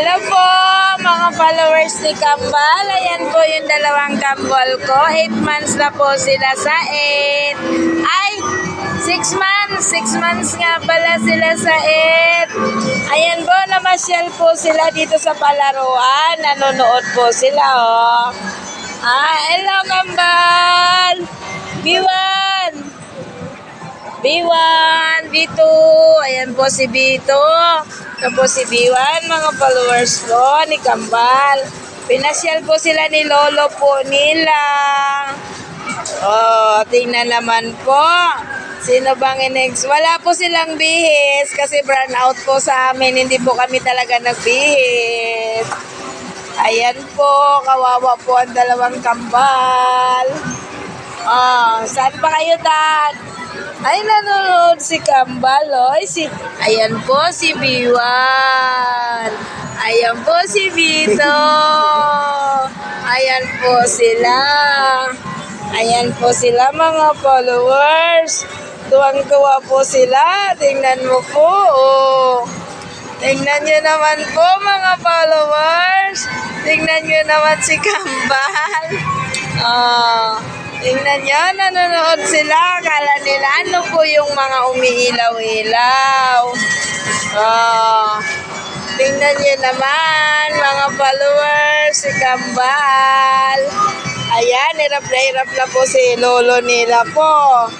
Hello po mga followers ni Kambal. Ayan po yung dalawang kambal ko. 8 months na po sila sa 8. Ay, 6 months. 6 months nga pala sila sa 8. Ayan po, namasyal po sila dito sa palaruan. Nanonood po sila, oh. Hello Kambal. B1. B1, B2. Ayan po si B2. Tapos si B1, mga followers ko ni Kambal. Pinasyal po sila ni lolo po nila. Oh, tingnan naman po. Sino bang inex? Wala po silang bihis kasi brown out po sa amin. Hindi po kami talaga nagbihis. Ayan po, kawawa po ang dalawang Kambal. Oh, saan ba kayo, Dad? Ay, nanonood si Kambal, oh. Ayan po si B1. Ayan po si B2. Ayan po sila. Ayan po sila, mga followers. Tuwang-tuwa po sila. Tingnan mo po, oh. Tingnan nyo naman po, mga followers. Tingnan nyo naman si Kambal. Tingnan nyo, nanonood sila. Akala nila, ano po yung mga umiilaw-ilaw. Tingnan nyo naman, mga followers, si Kambal. Ayan, hirap na po si lolo nila po.